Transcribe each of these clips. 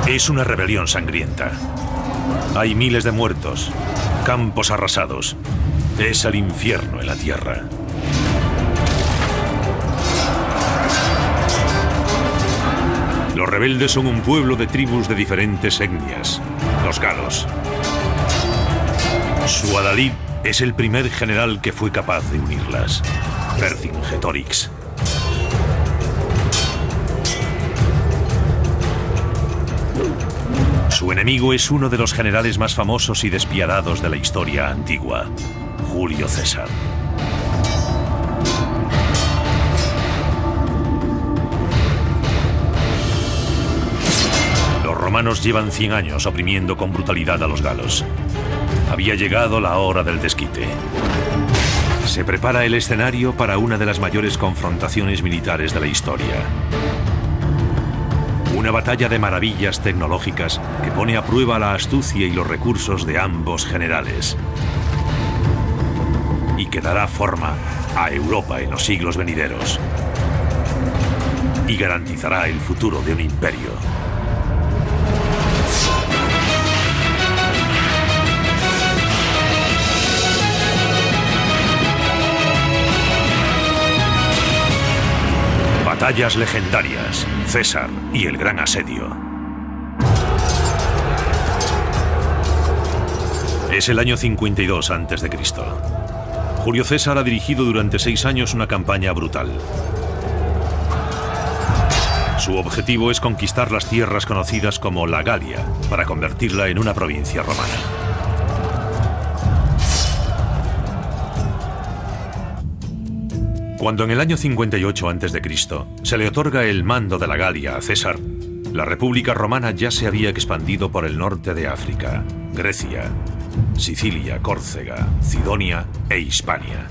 Es una rebelión sangrienta. Hay miles de muertos, campos arrasados. Es el infierno en la tierra. Los rebeldes son un pueblo de tribus de diferentes etnias, los galos. Su adalid es el primer general que fue capaz de unirlas, Vercingetorix. Su enemigo es uno de los generales más famosos y despiadados de la historia antigua, Julio César. Los romanos llevan 100 años oprimiendo con brutalidad a los galos. Había llegado la hora del desquite. Se prepara el escenario para una de las mayores confrontaciones militares de la historia. Una batalla de maravillas tecnológicas que pone a prueba la astucia y los recursos de ambos generales. Y que dará forma a Europa en los siglos venideros. Y garantizará el futuro de un imperio. Batallas legendarias, César y el Gran Asedio. Es el año 52 a.C. Julio César ha dirigido durante 6 años una campaña brutal. Su objetivo es conquistar las tierras conocidas como la Galia, para convertirla en una provincia romana. Cuando en el año 58 a.C. se le otorga el mando de la Galia a César, la República Romana ya se había expandido por el norte de África, Grecia, Sicilia, Córcega, Cidonia e Hispania.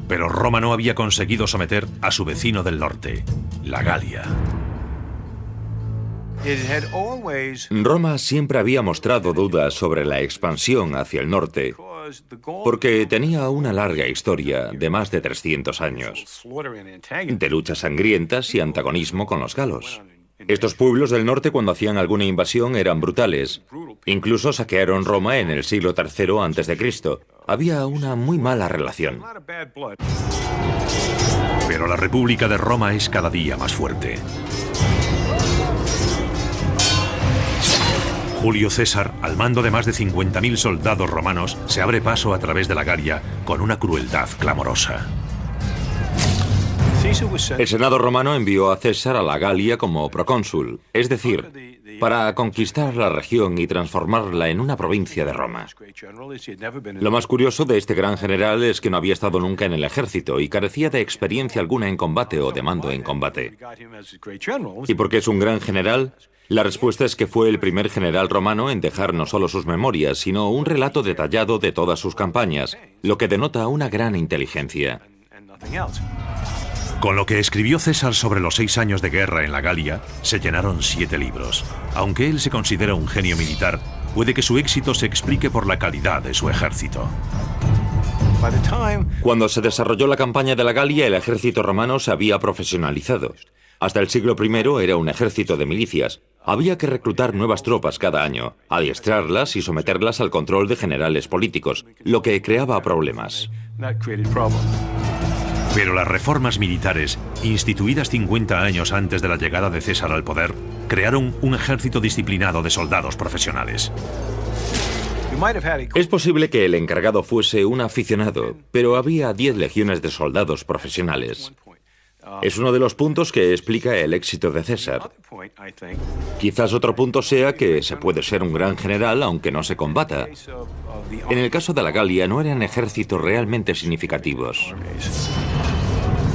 Pero Roma no había conseguido someter a su vecino del norte, la Galia. Roma siempre había mostrado dudas sobre la expansión hacia el norte, porque tenía una larga historia de más de 300 años, de luchas sangrientas y antagonismo con los galos. Estos pueblos del norte, cuando hacían alguna invasión, eran brutales. Incluso saquearon Roma en el siglo III a.C. Había una muy mala relación. Pero la República de Roma es cada día más fuerte. Julio César, al mando de más de 50.000 soldados romanos, se abre paso a través de la Galia con una crueldad clamorosa. El Senado romano envió a César a la Galia como procónsul, es decir, para conquistar la región y transformarla en una provincia de Roma. Lo más curioso de este gran general es que no había estado nunca en el ejército y carecía de experiencia alguna en combate o de mando en combate. ¿Y por qué es un gran general? La respuesta es que fue el primer general romano en dejar no solo sus memorias, sino un relato detallado de todas sus campañas, lo que denota una gran inteligencia. Con lo que escribió César sobre los 6 años de guerra en la Galia, se llenaron 7 libros. Aunque él se considera un genio militar, puede que su éxito se explique por la calidad de su ejército. Cuando se desarrolló la campaña de la Galia, el ejército romano se había profesionalizado. Hasta el siglo I era un ejército de milicias. Había que reclutar nuevas tropas cada año, adiestrarlas y someterlas al control de generales políticos, lo que creaba problemas. Pero las reformas militares, instituidas 50 años antes de la llegada de César al poder, crearon un ejército disciplinado de soldados profesionales. Es posible que el encargado fuese un aficionado, pero había 10 legiones de soldados profesionales. Es uno de los puntos que explica el éxito de César. Quizás otro punto sea que se puede ser un gran general aunque no se combata. En el caso de la Galia no eran ejércitos realmente significativos.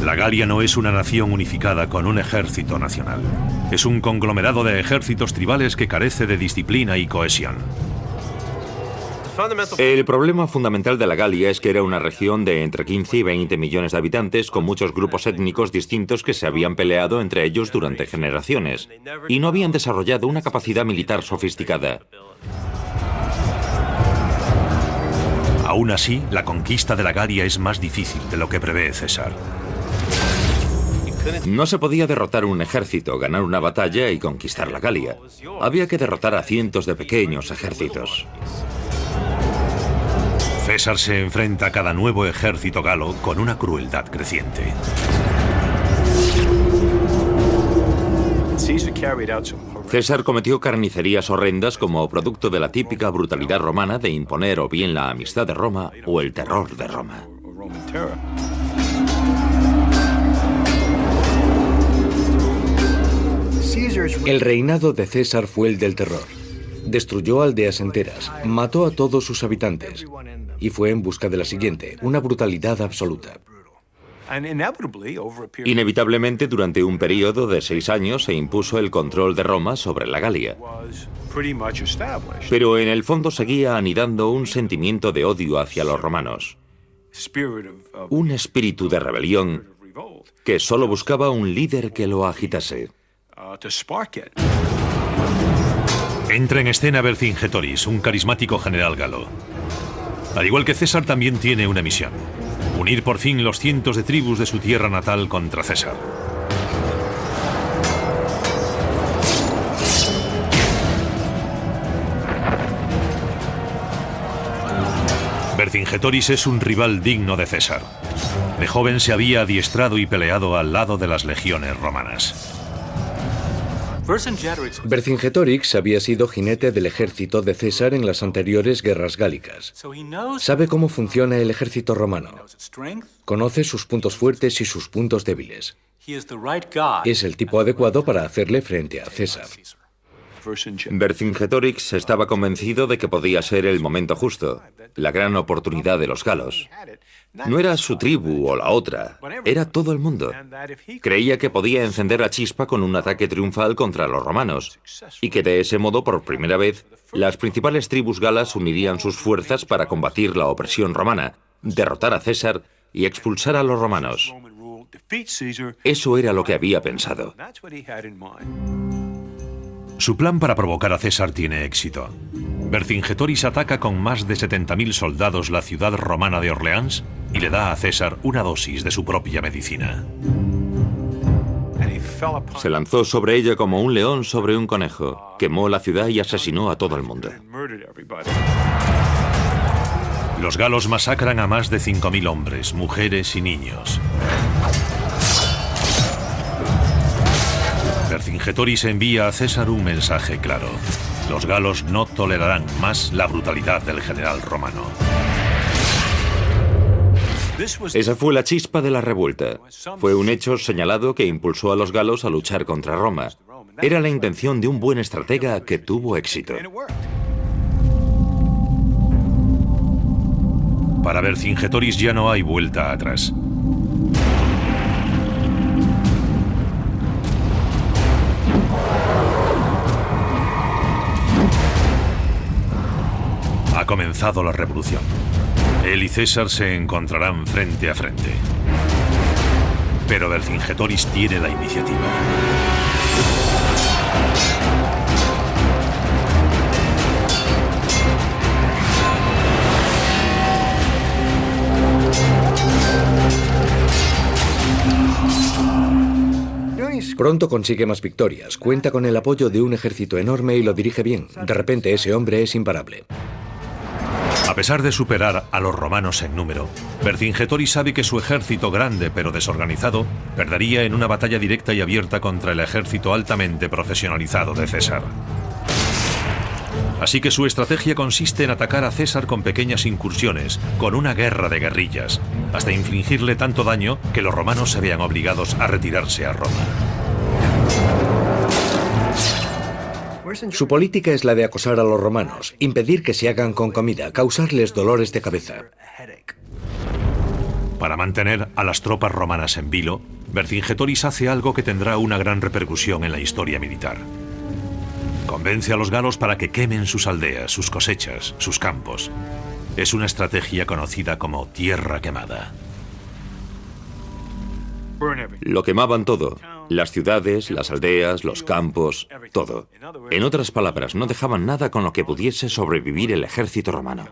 La Galia no es una nación unificada con un ejército nacional. Es un conglomerado de ejércitos tribales que carece de disciplina y cohesión. El problema fundamental de la Galia es que era una región de entre 15 y 20 millones de habitantes con muchos grupos étnicos distintos que se habían peleado entre ellos durante generaciones y no habían desarrollado una capacidad militar sofisticada. Aún así, la conquista de la Galia es más difícil de lo que prevé César. No se podía derrotar un ejército, ganar una batalla y conquistar la Galia. Había que derrotar a cientos de pequeños ejércitos. César se enfrenta a cada nuevo ejército galo con una crueldad creciente. César cometió carnicerías horrendas como producto de la típica brutalidad romana de imponer o bien la amistad de Roma o el terror de Roma. El reinado de César fue el del terror. Destruyó aldeas enteras, mató a todos sus habitantes y fue en busca de la siguiente, una brutalidad absoluta. Inevitablemente, durante un periodo de 6 años se impuso el control de Roma sobre la Galia. Pero en el fondo seguía anidando un sentimiento de odio hacia los romanos. Un espíritu de rebelión que solo buscaba un líder que lo agitase. Entra en escena Vercingétorix, un carismático general galo. Al igual que César, también tiene una misión: unir por fin los cientos de tribus de su tierra natal contra César. Vercingétorix es un rival digno de César. De joven se había adiestrado y peleado al lado de las legiones romanas. Vercingétorix había sido jinete del ejército de César en las anteriores guerras gálicas. Sabe cómo funciona el ejército romano. Conoce sus puntos fuertes y sus puntos débiles. Es el tipo adecuado para hacerle frente a César. Vercingétorix estaba convencido de que podía ser el momento justo, la gran oportunidad de los galos. No era su tribu o la otra, era todo el mundo. Creía que podía encender la chispa con un ataque triunfal contra los romanos, y que de ese modo, por primera vez, las principales tribus galas unirían sus fuerzas para combatir la opresión romana, derrotar a César y expulsar a los romanos. Eso era lo que había pensado. Su plan para provocar a César tiene éxito. Vercingétorix ataca con más de 70.000 soldados la ciudad romana de Orleans y le da a César una dosis de su propia medicina. Se lanzó sobre ella como un león sobre un conejo, quemó la ciudad y asesinó a todo el mundo. Los galos masacran a más de 5.000 hombres, mujeres y niños. Vercingétorix envía a César un mensaje claro: los galos no tolerarán más la brutalidad del general romano. Esa fue la chispa de la revuelta. Fue un hecho señalado que impulsó a los galos a luchar contra Roma. Era la intención de un buen estratega que tuvo éxito. Para Vercingétorix ya no hay vuelta atrás. Ha comenzado la revolución. Él y César se encontrarán frente a frente. Pero Vercingétorix tiene la iniciativa. Pronto consigue más victorias, cuenta con el apoyo de un ejército enorme y lo dirige bien. De repente ese hombre es imparable. A pesar de superar a los romanos en número, Vercingétorix sabe que su ejército grande pero desorganizado perdería en una batalla directa y abierta contra el ejército altamente profesionalizado de César. Así que su estrategia consiste en atacar a César con pequeñas incursiones, con una guerra de guerrillas, hasta infligirle tanto daño que los romanos se vean obligados a retirarse a Roma. Su política es la de acosar a los romanos, impedir que se hagan con comida, causarles dolores de cabeza. Para mantener a las tropas romanas en vilo, Vercingétorix hace algo que tendrá una gran repercusión en la historia militar. Convence a los galos para que quemen sus aldeas, sus cosechas, sus campos. Es una estrategia conocida como tierra quemada. Lo quemaban todo. Las ciudades, las aldeas, los campos, todo. En otras palabras, no dejaban nada con lo que pudiese sobrevivir el ejército romano.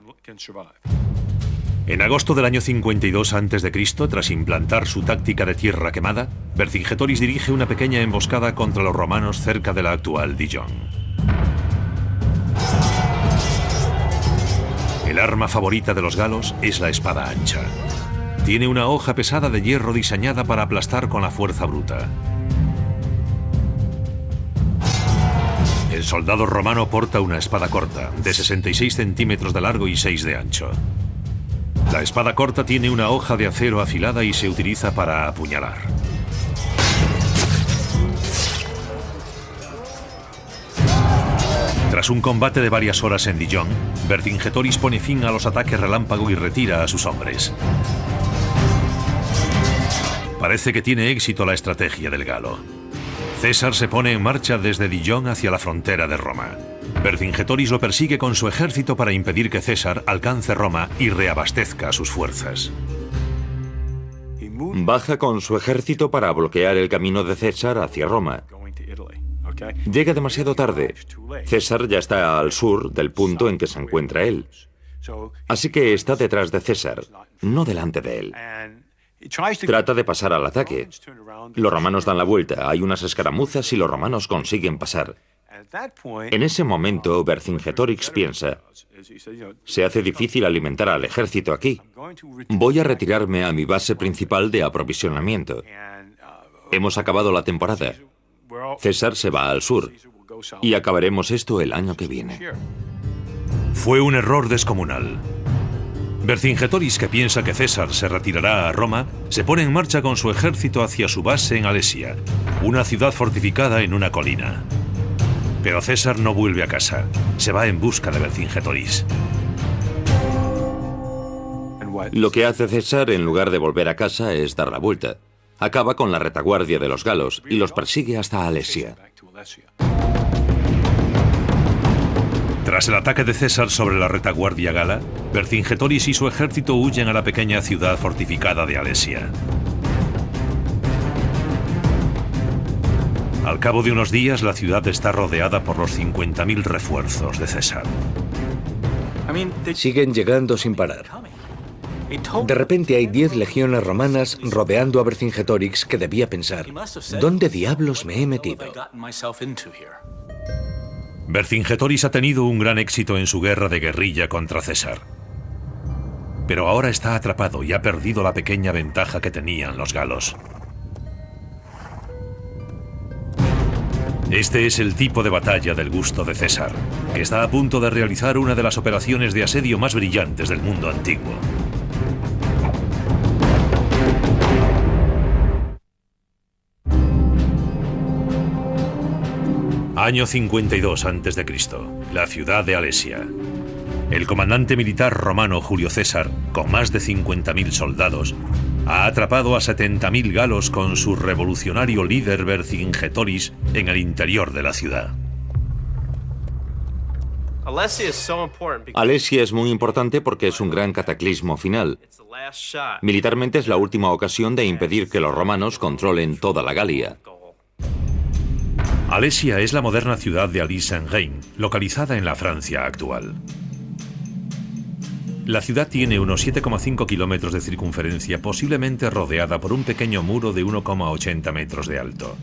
En agosto del año 52 a.C., tras implantar su táctica de tierra quemada, Vercingetorix dirige una pequeña emboscada contra los romanos cerca de la actual Dijon. El arma favorita de los galos es la espada ancha. Tiene una hoja pesada de hierro diseñada para aplastar con la fuerza bruta. El soldado romano porta una espada corta, de 66 centímetros de largo y 6 de ancho. La espada corta tiene una hoja de acero afilada y se utiliza para apuñalar. Tras un combate de varias horas en Dijon, Vercingetorix pone fin a los ataques relámpago y retira a sus hombres. Parece que tiene éxito la estrategia del galo. César se pone en marcha desde Dijon hacia la frontera de Roma. Vercingetorix lo persigue con su ejército para impedir que César alcance Roma y reabastezca sus fuerzas. Baja con su ejército para bloquear el camino de César hacia Roma. Llega demasiado tarde. César ya está al sur del punto en que se encuentra él. Así que está detrás de César, no delante de él. Trata de pasar al ataque. Los romanos dan la vuelta, hay unas escaramuzas y los romanos consiguen pasar. En ese momento, Vercingetorix piensa, se hace difícil alimentar al ejército aquí. Voy a retirarme a mi base principal de aprovisionamiento. Hemos acabado la temporada. César se va al sur y acabaremos esto el año que viene. Fue un error descomunal. Vercingetorix, que piensa que César se retirará a Roma, se pone en marcha con su ejército hacia su base en Alesia, una ciudad fortificada en una colina. Pero César no vuelve a casa, se va en busca de Vercingetorix. Lo que hace César en lugar de volver a casa es dar la vuelta. Acaba con la retaguardia de los galos y los persigue hasta Alesia. Tras el ataque de César sobre la retaguardia gala, Vercingetorix y su ejército huyen a la pequeña ciudad fortificada de Alesia. Al cabo de unos días, la ciudad está rodeada por los 50.000 refuerzos de César. Siguen llegando sin parar. De repente hay 10 legiones romanas rodeando a Vercingetorix, que debía pensar, ¿dónde diablos me he metido? Vercingetorix ha tenido un gran éxito en su guerra de guerrilla contra César. Pero ahora está atrapado y ha perdido la pequeña ventaja que tenían los galos. Este es el tipo de batalla del gusto de César, que está a punto de realizar una de las operaciones de asedio más brillantes del mundo antiguo. Año 52 a.C., la ciudad de Alesia. El comandante militar romano Julio César, con más de 50.000 soldados, ha atrapado a 70.000 galos con su revolucionario líder Vercingetorix en el interior de la ciudad. Alesia es muy importante porque es un gran cataclismo final. Militarmente es la última ocasión de impedir que los romanos controlen toda la Galia. Alesia es la moderna ciudad de Alise-en-Reine, localizada en la Francia actual. La ciudad tiene unos 7,5 kilómetros de circunferencia, posiblemente rodeada por un pequeño muro de 1,80 metros de alto.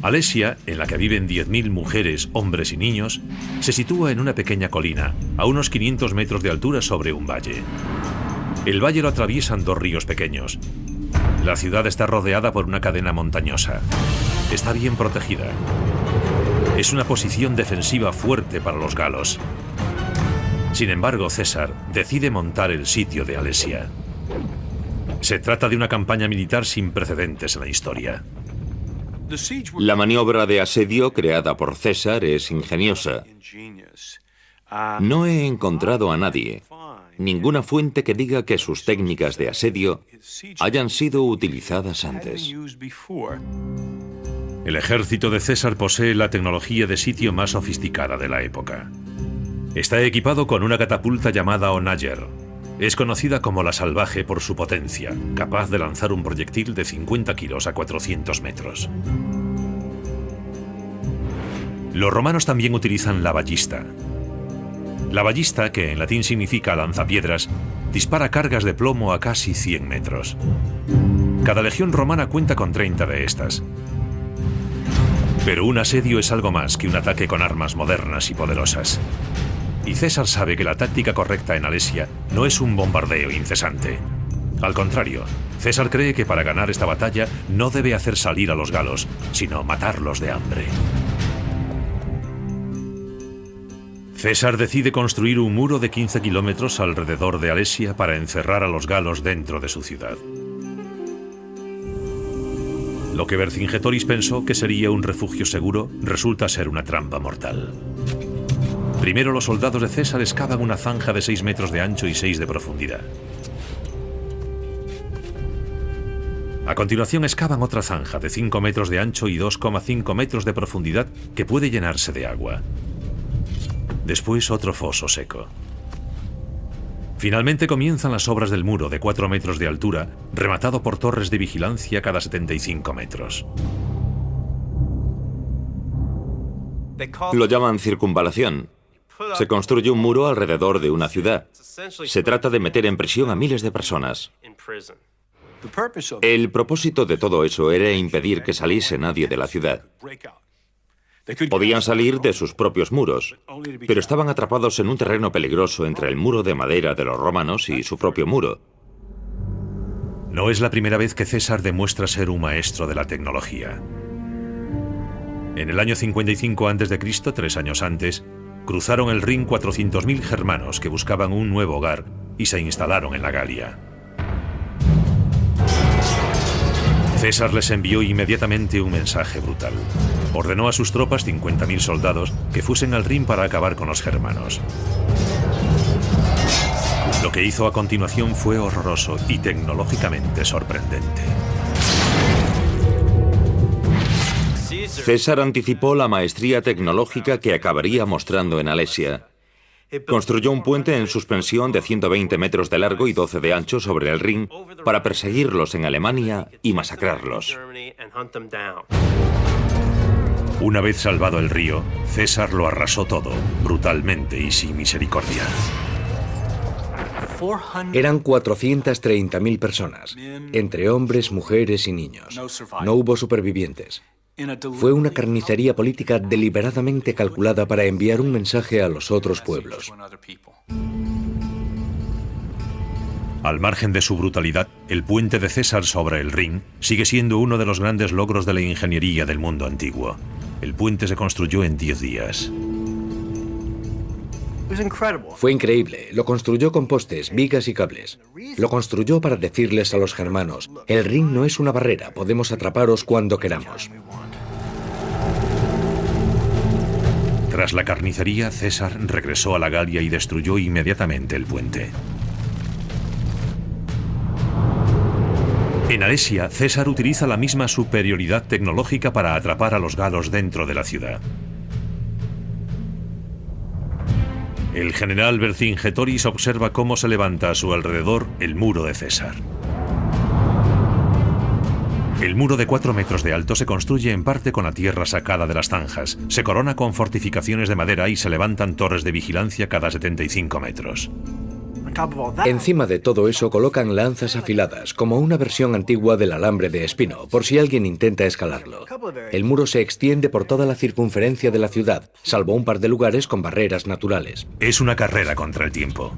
Alesia, en la que viven 10.000 mujeres, hombres y niños, se sitúa en una pequeña colina, a unos 500 metros de altura sobre un valle. El valle lo atraviesan 2 ríos pequeños. La ciudad está rodeada por una cadena montañosa. Está bien protegida. Es una posición defensiva fuerte para los galos. Sin embargo, César decide montar el sitio de Alesia. Se trata de una campaña militar sin precedentes en la historia. La maniobra de asedio creada por César es ingeniosa. No he encontrado a nadie, ninguna fuente que diga que sus técnicas de asedio hayan sido utilizadas antes. El ejército de César posee la tecnología de sitio más sofisticada de la época. Está equipado con una catapulta llamada Onager. Es conocida como la Salvaje por su potencia, capaz de lanzar un proyectil de 50 kilos a 400 metros. Los romanos también utilizan la ballista. La ballista, que en latín significa lanzapiedras, dispara cargas de plomo a casi 100 metros. Cada legión romana cuenta con 30 de estas. Pero un asedio es algo más que un ataque con armas modernas y poderosas. Y César sabe que la táctica correcta en Alesia no es un bombardeo incesante. Al contrario, César cree que para ganar esta batalla no debe hacer salir a los galos, sino matarlos de hambre. César decide construir un muro de 15 kilómetros alrededor de Alesia para encerrar a los galos dentro de su ciudad. Lo que Vercingetoris pensó que sería un refugio seguro resulta ser una trampa mortal. Primero los soldados de César excavan una zanja de 6 metros de ancho y 6 de profundidad. A continuación excavan otra zanja de 5 metros de ancho y 2,5 metros de profundidad que puede llenarse de agua. Después otro foso seco. Finalmente comienzan las obras del muro de 4 metros de altura, rematado por torres de vigilancia cada 75 metros. Lo llaman circunvalación. Se construye un muro alrededor de una ciudad. Se trata de meter en prisión a miles de personas. El propósito de todo eso era impedir que saliese nadie de la ciudad. Podían salir de sus propios muros, pero estaban atrapados en un terreno peligroso entre el muro de madera de los romanos y su propio muro. No es la primera vez que César demuestra ser un maestro de la tecnología. En el año 55 a.C., 3 años antes, cruzaron el Rin 400.000 germanos que buscaban un nuevo hogar y se instalaron en la Galia. César les envió inmediatamente un mensaje brutal. Ordenó a sus tropas, 50.000 soldados, que fuesen al Rin para acabar con los germanos. Lo que hizo a continuación fue horroroso y tecnológicamente sorprendente. César anticipó la maestría tecnológica que acabaría mostrando en Alesia. Construyó un puente en suspensión de 120 metros de largo y 12 de ancho sobre el Rin para perseguirlos en Alemania y masacrarlos. Una vez salvado el río, César lo arrasó todo, brutalmente y sin misericordia. Eran 430.000 personas, entre hombres, mujeres y niños. No hubo supervivientes. Fue una carnicería política deliberadamente calculada para enviar un mensaje a los otros pueblos. Al margen de su brutalidad, el puente de César sobre el Rin sigue siendo uno de los grandes logros de la ingeniería del mundo antiguo. El puente se construyó en 10 días. Fue increíble. Lo construyó con postes, vigas y cables. Lo construyó para decirles a los germanos: el Rin no es una barrera, podemos atraparos cuando queramos. Tras la carnicería, César regresó a la Galia y destruyó inmediatamente el puente. En Alesia, César utiliza la misma superioridad tecnológica para atrapar a los galos dentro de la ciudad. El general Vercingetoris observa cómo se levanta a su alrededor el muro de César. El muro de 4 metros de alto se construye en parte con la tierra sacada de las zanjas, se corona con fortificaciones de madera y se levantan torres de vigilancia cada 75 metros. Encima de todo eso colocan lanzas afiladas, como una versión antigua del alambre de espino, por si alguien intenta escalarlo. El muro se extiende por toda la circunferencia de la ciudad, salvo un par de lugares con barreras naturales. Es una carrera contra el tiempo.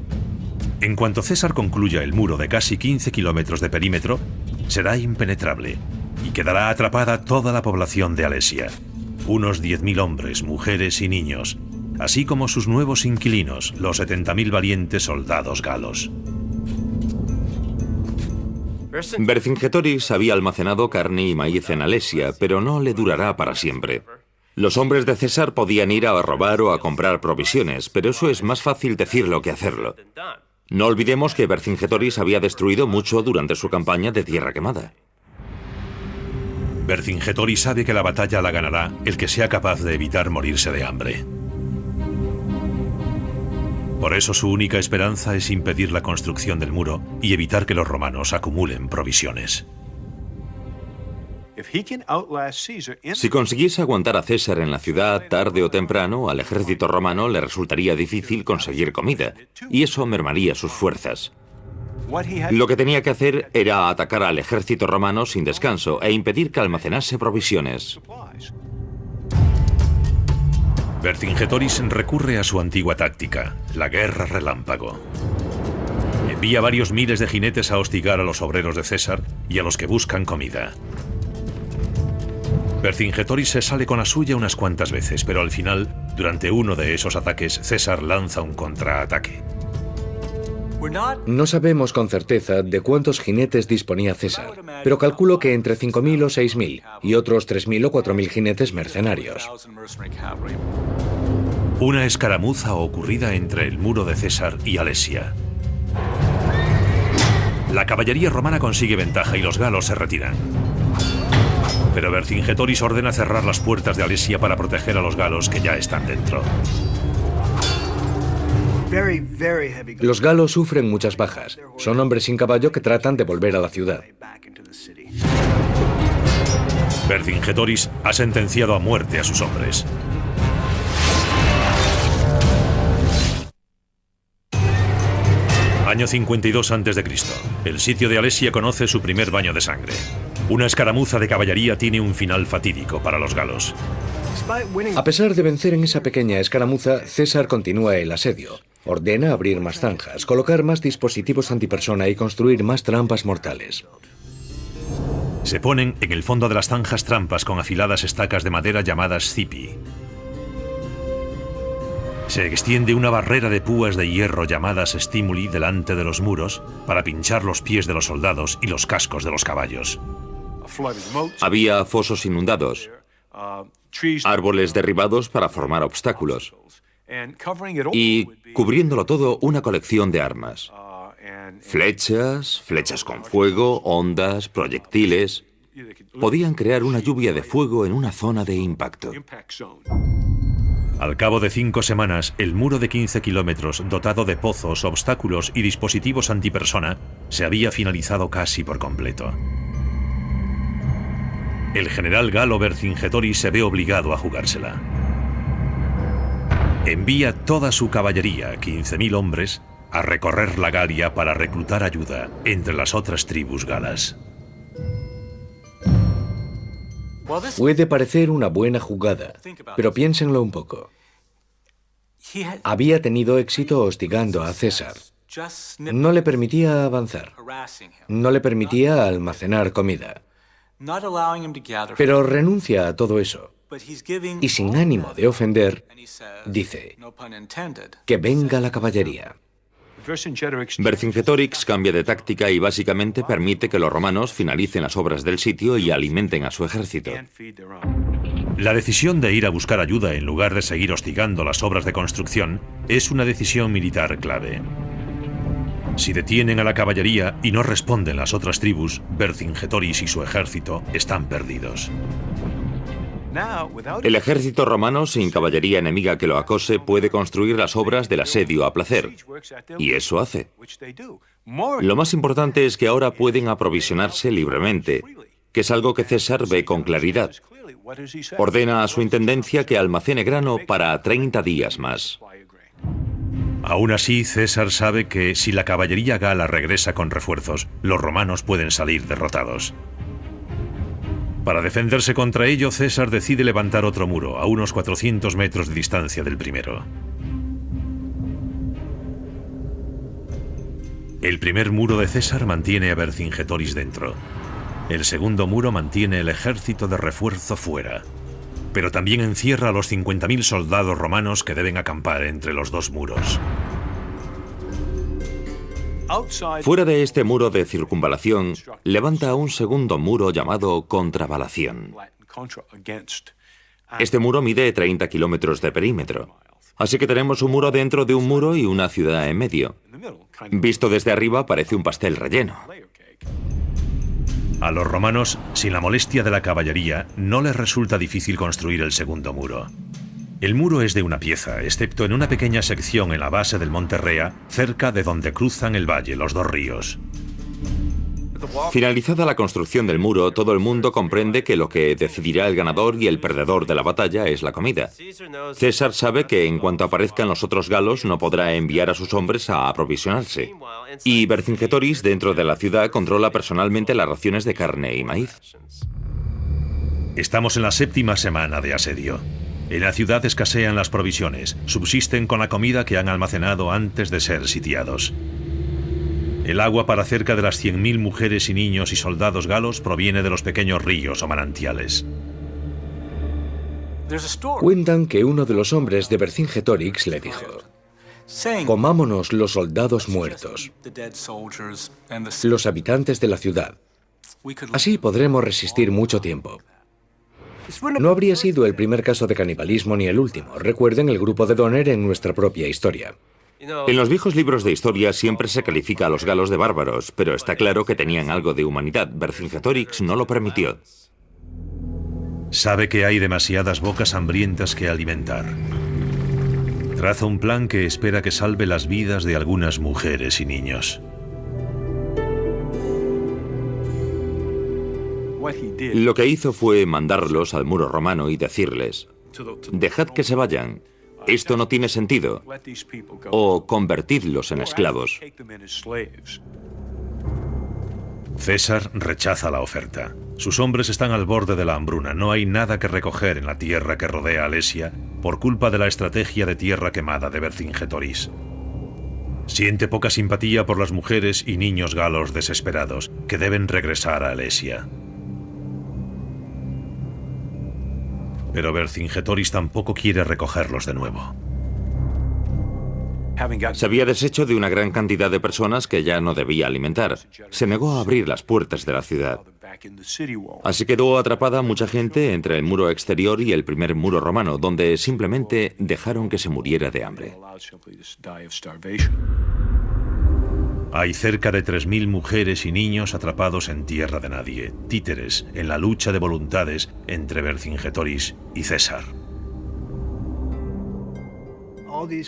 En cuanto César concluya el muro de casi 15 kilómetros de perímetro, será impenetrable y quedará atrapada toda la población de Alesia. Unos 10.000 hombres, mujeres y niños, así como sus nuevos inquilinos, los 70.000 valientes soldados galos. Vercingetoris había almacenado carne y maíz en Alesia, pero no le durará para siempre. Los hombres de César podían ir a robar o a comprar provisiones, pero eso es más fácil decirlo que hacerlo. No olvidemos que Vercingetoris había destruido mucho durante su campaña de Tierra Quemada. Vercingetoris sabe que la batalla la ganará el que sea capaz de evitar morirse de hambre. Por eso su única esperanza es impedir la construcción del muro y evitar que los romanos acumulen provisiones. Si consiguiese aguantar a César en la ciudad, tarde o temprano, al ejército romano le resultaría difícil conseguir comida, y eso mermaría sus fuerzas. Lo que tenía que hacer era atacar al ejército romano sin descanso e impedir que almacenase provisiones. Vercingetorix recurre a su antigua táctica, la guerra relámpago. Envía varios miles de jinetes a hostigar a los obreros de César y a los que buscan comida. Vercingetorix se sale con la suya unas cuantas veces, pero al final, durante uno de esos ataques, César lanza un contraataque. No sabemos con certeza de cuántos jinetes disponía César, pero calculo que entre 5.000 o 6.000 y otros 3.000 o 4.000 jinetes mercenarios. Una escaramuza ocurrida entre el muro de César y Alesia. La caballería romana consigue ventaja y los galos se retiran. Pero Vercingetorix ordena cerrar las puertas de Alesia para proteger a los galos que ya están dentro. Los galos sufren muchas bajas. Son hombres sin caballo que tratan de volver a la ciudad. Vercingetorix ha sentenciado a muerte a sus hombres. Año 52 a.C. El sitio de Alesia conoce su primer baño de sangre. Una escaramuza de caballería tiene un final fatídico para los galos. A pesar de vencer en esa pequeña escaramuza, César continúa el asedio. Ordena abrir más zanjas, colocar más dispositivos antipersona y construir más trampas mortales. Se ponen en el fondo de las zanjas trampas con afiladas estacas de madera llamadas cipi. Se extiende una barrera de púas de hierro llamadas stimuli delante de los muros para pinchar los pies de los soldados y los cascos de los caballos. Había fosos inundados, árboles derribados para formar obstáculos y, cubriéndolo todo, una colección de armas. Flechas, flechas con fuego, ondas, proyectiles. Podían crear una lluvia de fuego en una zona de impacto. Al cabo de 5 semanas, el muro de 15 kilómetros, dotado de pozos, obstáculos y dispositivos antipersona, se había finalizado casi por completo. El general galo Vercingetorix se ve obligado a jugársela. Envía toda su caballería, 15.000 hombres, a recorrer la Galia para reclutar ayuda entre las otras tribus galas. Puede parecer una buena jugada, pero piénsenlo un poco. Había tenido éxito hostigando a César. No le permitía avanzar. No le permitía almacenar comida. Pero renuncia a todo eso. Y sin ánimo de ofender, dice, que venga la caballería. Vercingetorix cambia de táctica y básicamente permite que los romanos finalicen las obras del sitio y alimenten a su ejército. La decisión de ir a buscar ayuda en lugar de seguir hostigando las obras de construcción es una decisión militar clave. Si detienen a la caballería y no responden las otras tribus, Vercingetorix y su ejército están perdidos. El ejército romano, sin caballería enemiga que lo acose, puede construir las obras del asedio a placer. Y eso hace. Lo más importante es que ahora pueden aprovisionarse libremente, que es algo que César ve con claridad. Ordena a su intendencia que almacene grano para 30 días más. Aún así, César sabe que si la caballería gala regresa con refuerzos, los romanos pueden salir derrotados. Para defenderse contra ello, César decide levantar otro muro, a unos 400 metros de distancia del primero. El primer muro de César mantiene a Vercingetorix dentro. El segundo muro mantiene el ejército de refuerzo fuera. Pero también encierra a los 50.000 soldados romanos que deben acampar entre los dos muros. Fuera de este muro de circunvalación, levanta un segundo muro llamado contravalación. Este muro mide 30 kilómetros de perímetro. Así que tenemos un muro dentro de un muro y una ciudad en medio. Visto desde arriba parece un pastel relleno. A los romanos, sin la molestia de la caballería, no les resulta difícil construir el segundo muro. El muro es de una pieza, excepto en una pequeña sección en la base del monte Rea, cerca de donde cruzan el valle los dos ríos. Finalizada la construcción del muro, todo el mundo comprende que lo que decidirá el ganador y el perdedor de la batalla es la comida. César sabe que en cuanto aparezcan los otros galos no podrá enviar a sus hombres a aprovisionarse. Y Vercingetorix, dentro de la ciudad, controla personalmente las raciones de carne y maíz. Estamos en la 7ª semana de asedio. En la ciudad escasean las provisiones, subsisten con la comida que han almacenado antes de ser sitiados. El agua para cerca de las 100.000 mujeres y niños y soldados galos proviene de los pequeños ríos o manantiales. Cuentan que uno de los hombres de Vercingetorix le dijo: comámonos los soldados muertos, los habitantes de la ciudad. Así podremos resistir mucho tiempo. No habría sido el primer caso de canibalismo ni el último. Recuerden el grupo de Donner en nuestra propia historia. En los viejos libros de historia siempre se califica a los galos de bárbaros, pero está claro que tenían algo de humanidad. Vercingetorix no lo permitió. Sabe que hay demasiadas bocas hambrientas que alimentar. Traza un plan que espera que salve las vidas de algunas mujeres y niños. Lo que hizo fue mandarlos al muro romano y decirles: dejad que se vayan. Esto no tiene sentido. O convertidlos en esclavos. César rechaza la oferta. Sus hombres están al borde de la hambruna. No hay nada que recoger en la tierra que rodea Alesia por culpa de la estrategia de tierra quemada de Vercingetorix. Siente poca simpatía por las mujeres y niños galos desesperados que deben regresar a Alesia. Pero Vercingetorix tampoco quiere recogerlos de nuevo. Se había deshecho de una gran cantidad de personas que ya no debía alimentar. Se negó a abrir las puertas de la ciudad. Así quedó atrapada mucha gente entre el muro exterior y el primer muro romano, donde simplemente dejaron que se muriera de hambre. Hay cerca de 3.000 mujeres y niños atrapados en tierra de nadie, títeres en la lucha de voluntades entre Vercingetorix y César.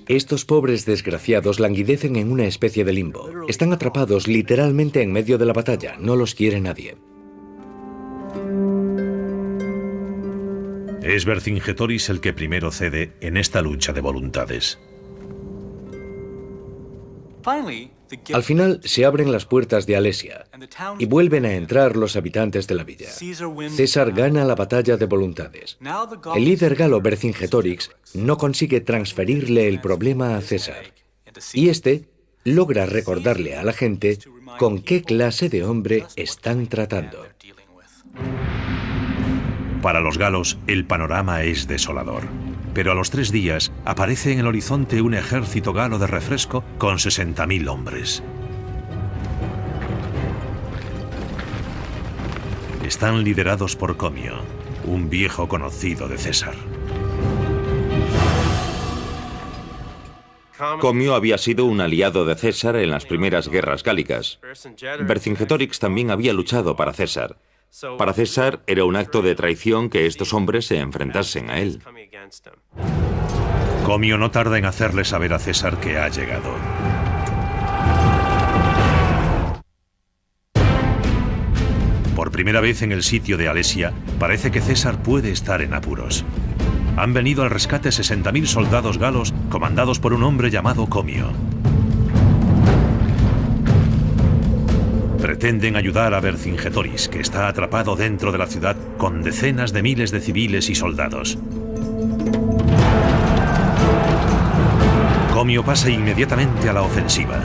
Estos pobres desgraciados languidecen en una especie de limbo. Están atrapados literalmente en medio de la batalla. No los quiere nadie. Es Vercingetorix el que primero cede en esta lucha de voluntades. Al final se abren las puertas de Alesia y vuelven a entrar los habitantes de la villa. César gana la batalla de voluntades. El líder galo Vercingetorix no consigue transferirle el problema a César, y este logra recordarle a la gente con qué clase de hombre están tratando. Para los galos, el panorama es desolador. Pero a los 3 días aparece en el horizonte un ejército galo de refresco con 60.000 hombres. Están liderados por Comio, un viejo conocido de César. Comio había sido un aliado de César en las primeras guerras gálicas. Vercingetorix también había luchado para César. Para César era un acto de traición que estos hombres se enfrentasen a él. Comio no tarda en hacerle saber a César que ha llegado. Por primera vez en el sitio de Alesia, parece que César puede estar en apuros. Han venido al rescate 60.000 soldados galos comandados por un hombre llamado Comio. Pretenden ayudar a Vercingetorix, que está atrapado dentro de la ciudad con decenas de miles de civiles y soldados. Comio pasa inmediatamente a la ofensiva.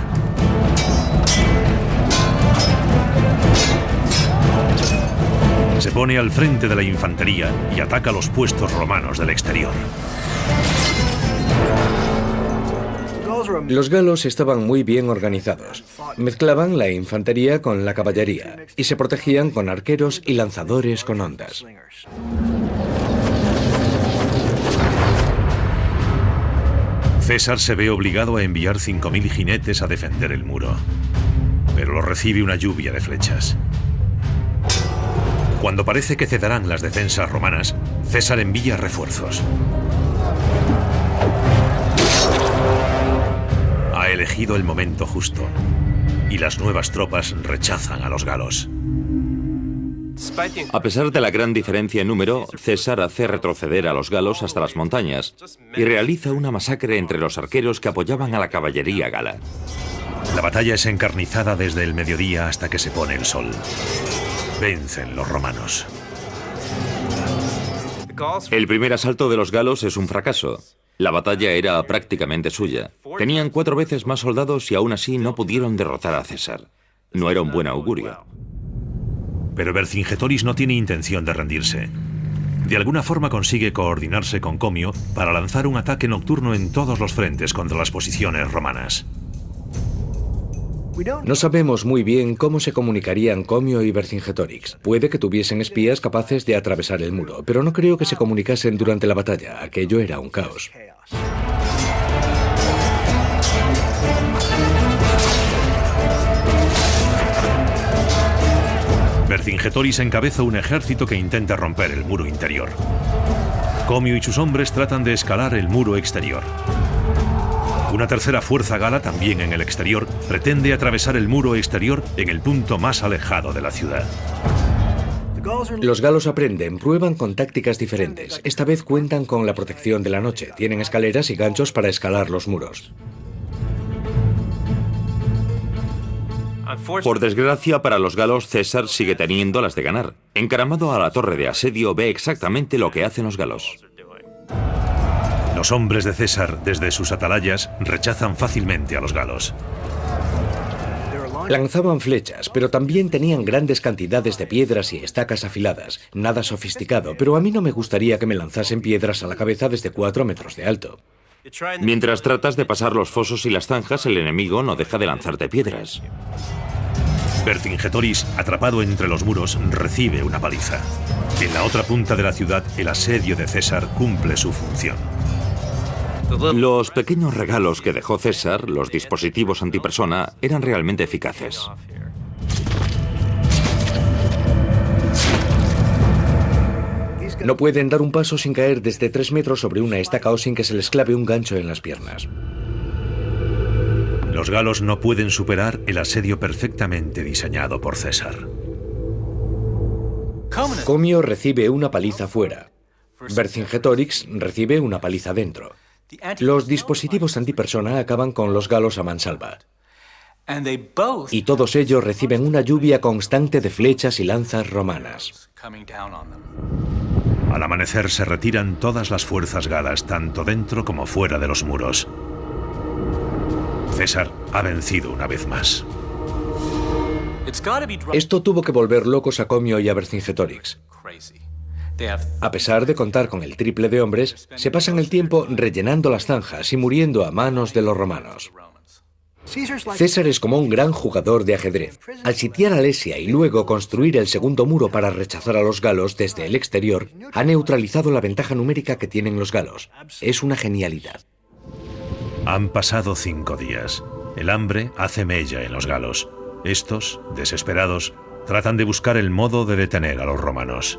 Se pone al frente de la infantería y ataca los puestos romanos del exterior. Los galos estaban muy bien organizados. Mezclaban la infantería con la caballería y se protegían con arqueros y lanzadores con ondas. César se ve obligado a enviar 5.000 jinetes a defender el muro, pero lo recibe una lluvia de flechas. Cuando parece que cederán las defensas romanas, César envía refuerzos. Ha elegido el momento justo. y las nuevas tropas rechazan a los galos. A pesar de la gran diferencia en número, César hace retroceder a los galos hasta las montañas y realiza una masacre entre los arqueros que apoyaban a la caballería gala. La batalla es encarnizada desde el mediodía hasta que se pone el sol. Vencen los romanos. El primer asalto de los galos es un fracaso. La batalla era prácticamente suya. Tenían 4 veces más soldados y aún así no pudieron derrotar a César. No era un buen augurio. Pero Vercingetorix no tiene intención de rendirse. De alguna forma consigue coordinarse con Comio para lanzar un ataque nocturno en todos los frentes contra las posiciones romanas. No sabemos muy bien cómo se comunicarían Comio y Vercingetorix. Puede que tuviesen espías capaces de atravesar el muro, pero no creo que se comunicasen durante la batalla. Aquello era un caos. Vercingetorix encabeza un ejército que intenta romper el muro interior. Comio y sus hombres tratan de escalar el muro exterior. Una tercera fuerza gala, también en el exterior, pretende atravesar el muro exterior en el punto más alejado de la ciudad. Los galos aprenden, prueban con tácticas diferentes. Esta vez cuentan con la protección de la noche. Tienen escaleras y ganchos para escalar los muros. Por desgracia para los galos, César sigue teniendo las de ganar. Encaramado a la torre de asedio, ve exactamente lo que hacen los galos. Los hombres de César, desde sus atalayas, rechazan fácilmente a los galos. Lanzaban flechas, pero también tenían grandes cantidades de piedras y estacas afiladas. Nada sofisticado, pero a mí no me gustaría que me lanzasen piedras a la cabeza desde 4 metros de alto. Mientras tratas de pasar los fosos y las zanjas, el enemigo no deja de lanzarte piedras. Vercingetorix, atrapado entre los muros, recibe una paliza. En la otra punta de la ciudad, el asedio de César cumple su función. Los pequeños regalos que dejó César, los dispositivos antipersona, eran realmente eficaces. No pueden dar un paso sin caer desde 3 metros sobre una estaca o sin que se les clave un gancho en las piernas. Los galos no pueden superar el asedio perfectamente diseñado por César. Comio recibe una paliza fuera. Vercingetorix recibe una paliza dentro. Los dispositivos antipersona acaban con los galos a mansalva. Y todos ellos reciben una lluvia constante de flechas y lanzas romanas. Al amanecer se retiran todas las fuerzas galas, tanto dentro como fuera de los muros. César ha vencido una vez más. Esto tuvo que volver locos a Comio y a Vercingetorix. A pesar de contar con el triple de hombres, se pasan el tiempo rellenando las zanjas y muriendo a manos de los romanos. César es como un gran jugador de ajedrez. Al sitiar Alesia y luego construir el segundo muro para rechazar a los galos desde el exterior, ha neutralizado la ventaja numérica que tienen los galos. Es una genialidad. Han pasado 5 días. El hambre hace mella en los galos. Estos, desesperados, tratan de buscar el modo de detener a los romanos.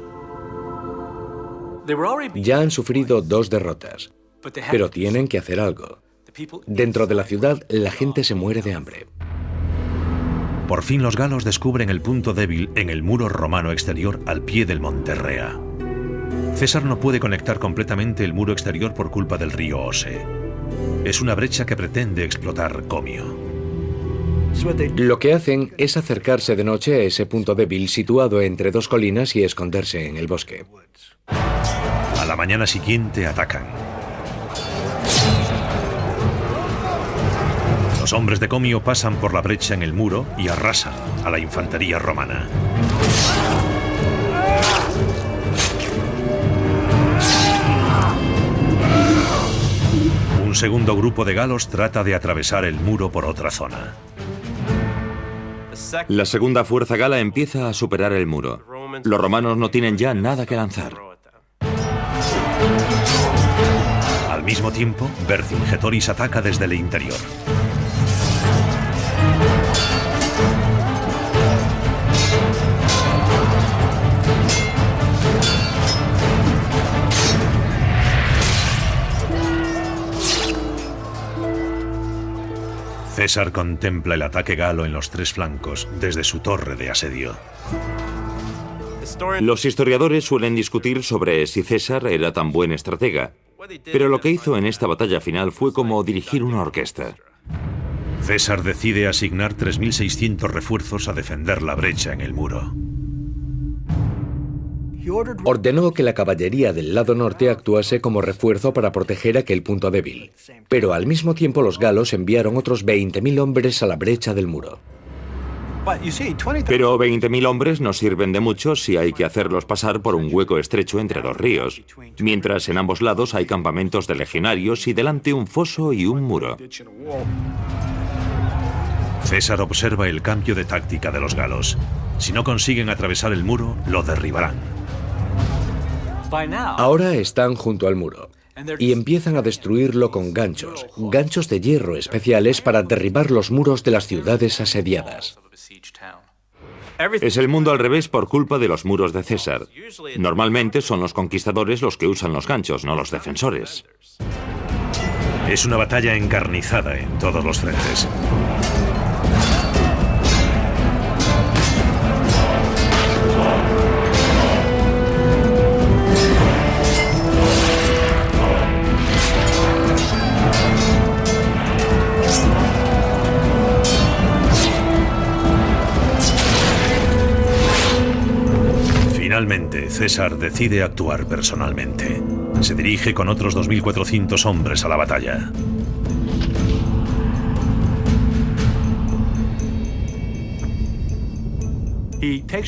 Ya han sufrido 2 derrotas, pero tienen que hacer algo. Dentro de la ciudad, la gente se muere de hambre. Por fin los galos descubren el punto débil en el muro romano exterior al pie del monte Rea. César no puede conectar completamente el muro exterior por culpa del río Ose. Es una brecha que pretende explotar Comio. Lo que hacen es acercarse de noche a ese punto débil situado entre 2 colinas y esconderse en el bosque. A la mañana siguiente atacan. Los hombres de Comio pasan por la brecha en el muro y arrasan a la infantería romana. Un segundo grupo de galos trata de atravesar el muro por otra zona. La segunda fuerza gala empieza a superar el muro. Los romanos no tienen ya nada que lanzar. Al mismo tiempo, Vercingetorix ataca desde el interior. César contempla el ataque galo en los tres flancos desde su torre de asedio. Los historiadores suelen discutir sobre si César era tan buen estratega, pero lo que hizo en esta batalla final fue como dirigir una orquesta. César decide asignar 3.600 refuerzos a defender la brecha en el muro. Ordenó que la caballería del lado norte actuase como refuerzo para proteger aquel punto débil, pero al mismo tiempo los galos enviaron otros 20.000 hombres a la brecha del muro. Pero 20.000 hombres no sirven de mucho si hay que hacerlos pasar por un hueco estrecho entre dos ríos, mientras en ambos lados hay campamentos de legionarios y delante un foso y un muro. César observa el cambio de táctica de los galos. Si no consiguen atravesar el muro, lo derribarán. Ahora están junto al muro y empiezan a destruirlo con ganchos de hierro especiales para derribar los muros de las ciudades asediadas. Es el mundo al revés por culpa de los muros de César. Normalmente son los conquistadores los que usan los ganchos, no los defensores. Es una batalla encarnizada en todos los frentes. Finalmente, César decide actuar personalmente. Se dirige con otros 2.400 hombres a la batalla.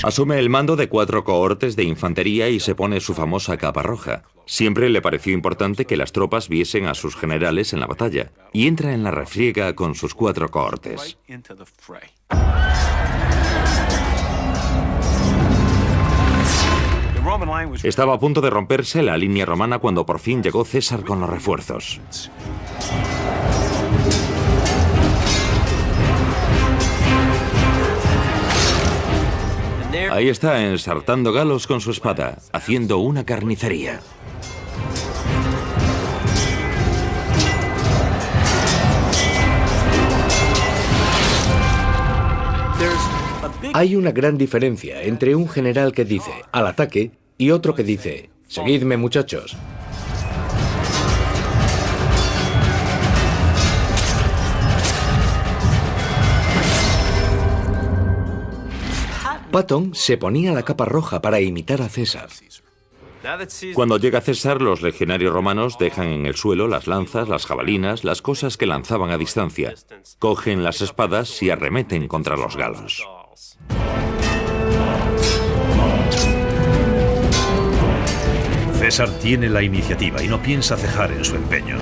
Asume el mando de 4 cohortes de infantería y se pone su famosa capa roja. Siempre le pareció importante que las tropas viesen a sus generales en la batalla, y entra en la refriega con sus 4 cohortes. Estaba a punto de romperse la línea romana cuando por fin llegó César con los refuerzos. Ahí está, ensartando galos con su espada, haciendo una carnicería. Hay una gran diferencia entre un general que dice «al ataque» y otro que dice «seguidme, muchachos». Patton se ponía la capa roja para imitar a César. Cuando llega César, los legionarios romanos dejan en el suelo las lanzas, las jabalinas, las cosas que lanzaban a distancia. Cogen las espadas y arremeten contra los galos. César tiene la iniciativa y no piensa cejar en su empeño.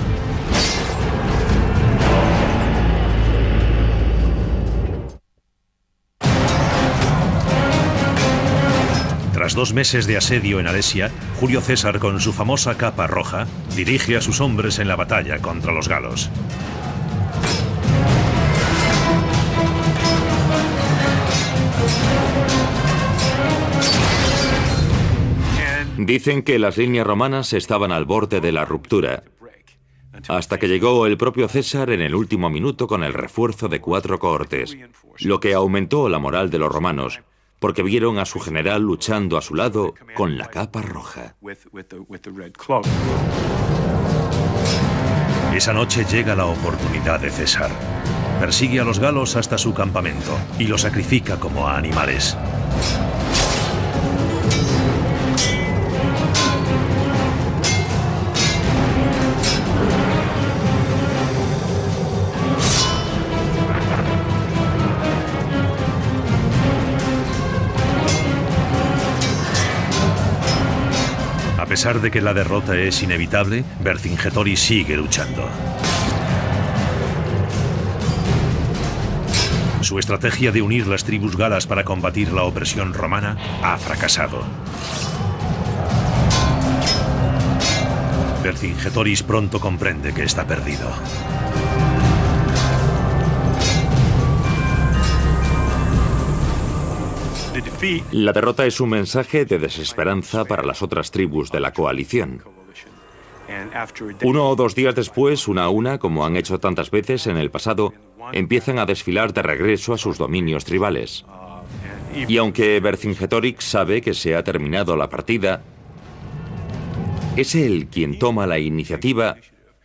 Tras 2 meses de asedio en Alesia, Julio César, con su famosa capa roja, dirige a sus hombres en la batalla contra los galos. Dicen que las líneas romanas estaban al borde de la ruptura, hasta que llegó el propio César en el último minuto con el refuerzo de 4 cohortes, lo que aumentó la moral de los romanos, porque vieron a su general luchando a su lado con la capa roja. Esa noche llega la oportunidad de César. Persigue a los galos hasta su campamento y los sacrifica como a animales. A pesar de que la derrota es inevitable, Vercingetorix sigue luchando. Su estrategia de unir las tribus galas para combatir la opresión romana ha fracasado. Vercingetorix pronto comprende que está perdido. La derrota es un mensaje de desesperanza para las otras tribus de la coalición. 1 o 2 días después, una a una, como han hecho tantas veces en el pasado, empiezan a desfilar de regreso a sus dominios tribales. Y aunque Vercingetorix sabe que se ha terminado la partida, es él quien toma la iniciativa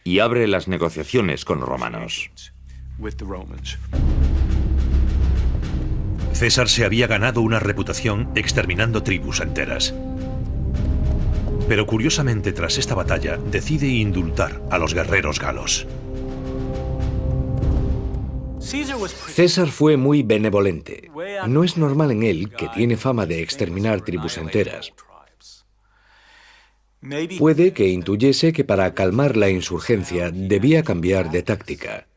y abre las negociaciones con los romanos. César se había ganado una reputación exterminando tribus enteras. Pero curiosamente, tras esta batalla, decide indultar a los guerreros galos. César fue muy benevolente. No es normal en él, que tiene fama de exterminar tribus enteras. Puede que intuyese que para calmar la insurgencia debía cambiar de táctica.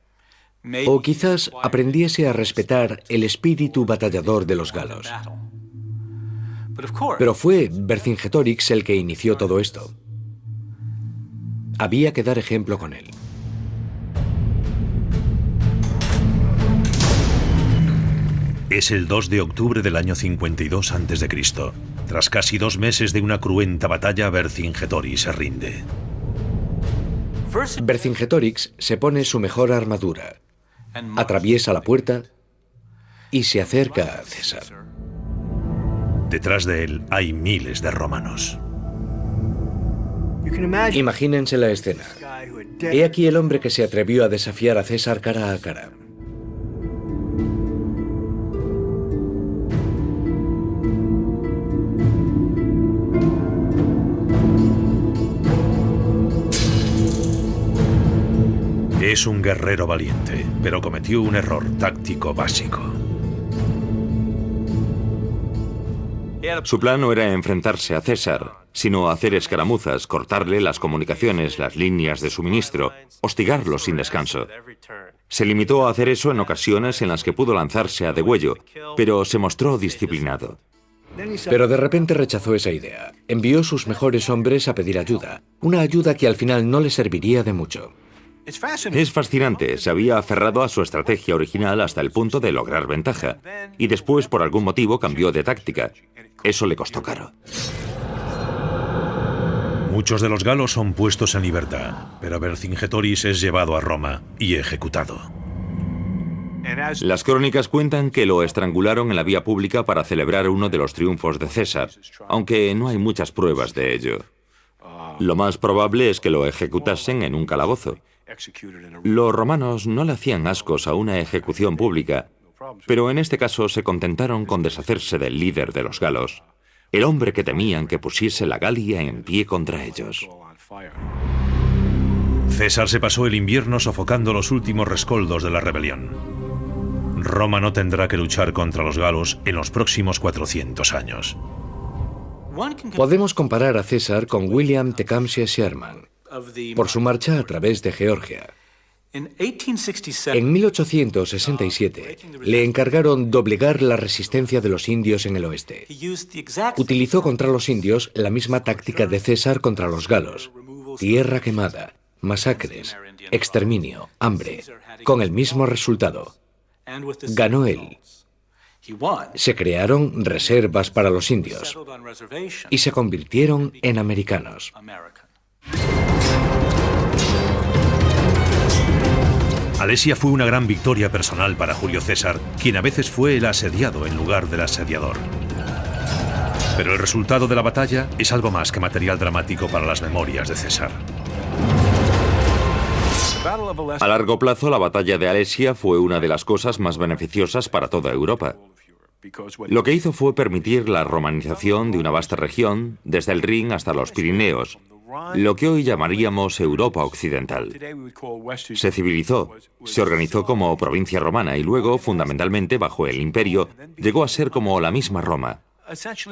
O quizás aprendiese a respetar el espíritu batallador de los galos. Pero fue Vercingetorix el que inició todo esto. Había que dar ejemplo con él. Es el 2 de octubre del año 52 a.C. Tras casi 2 meses de una cruenta batalla, Vercingetorix se rinde. Vercingetorix se pone su mejor armadura, atraviesa la puerta y se acerca a César. Detrás de él hay miles de romanos. Imagínense la escena. He aquí el hombre que se atrevió a desafiar a César cara a cara. Es un guerrero valiente, pero cometió un error táctico básico. Su plan no era enfrentarse a César, sino hacer escaramuzas, cortarle las comunicaciones, las líneas de suministro, hostigarlo sin descanso. Se limitó a hacer eso en ocasiones en las que pudo lanzarse a degüello, pero se mostró disciplinado. Pero de repente rechazó esa idea. Envió sus mejores hombres a pedir ayuda, una ayuda que al final no le serviría de mucho. Es fascinante, se había aferrado a su estrategia original hasta el punto de lograr ventaja, y después por algún motivo cambió de táctica. Eso le costó caro. Muchos de los galos son puestos en libertad, pero Vercingetorix es llevado a Roma y ejecutado. Las crónicas cuentan que lo estrangularon en la vía pública para celebrar uno de los triunfos de César, aunque no hay muchas pruebas de ello. Lo más probable es que lo ejecutasen en un calabozo. Los romanos no le hacían ascos a una ejecución pública, pero en este caso se contentaron con deshacerse del líder de los galos, el hombre que temían que pusiese la Galia en pie contra ellos. César se pasó el invierno sofocando los últimos rescoldos de la rebelión. Roma no tendrá que luchar contra los galos en los próximos 400 años. Podemos comparar a César con William Tecumseh Sherman, por su marcha a través de Georgia. En 1867 le encargaron doblegar la resistencia de los indios en el oeste. Utilizó contra los indios la misma táctica de César contra los galos: tierra quemada, masacres, exterminio, hambre, con el mismo resultado. Ganó él. Se crearon reservas para los indios y se convirtieron en americanos. Alesia fue una gran victoria personal para Julio César, quien a veces fue el asediado en lugar del asediador. Pero el resultado de la batalla es algo más que material dramático para las memorias de César. A largo plazo, la batalla de Alesia fue una de las cosas más beneficiosas para toda Europa. Lo que hizo fue permitir la romanización de una vasta región, desde el Rin hasta los Pirineos, lo que hoy llamaríamos Europa Occidental. Se civilizó, se organizó como provincia romana y luego, fundamentalmente bajo el imperio, llegó a ser como la misma Roma,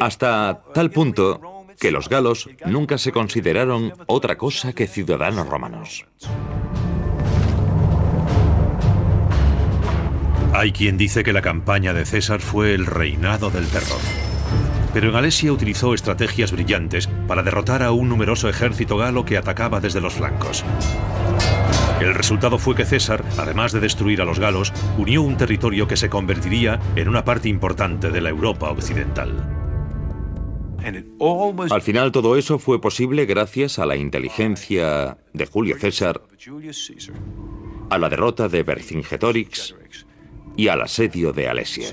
hasta tal punto que los galos nunca se consideraron otra cosa que ciudadanos romanos. Hay quien dice que la campaña de César fue el reinado del terror. Pero en Alesia utilizó estrategias brillantes para derrotar a un numeroso ejército galo que atacaba desde los flancos. El resultado fue que César, además de destruir a los galos, unió un territorio que se convertiría en una parte importante de la Europa occidental. Al final todo eso fue posible gracias a la inteligencia de Julio César, a la derrota de Vercingetorix y al asedio de Alesia.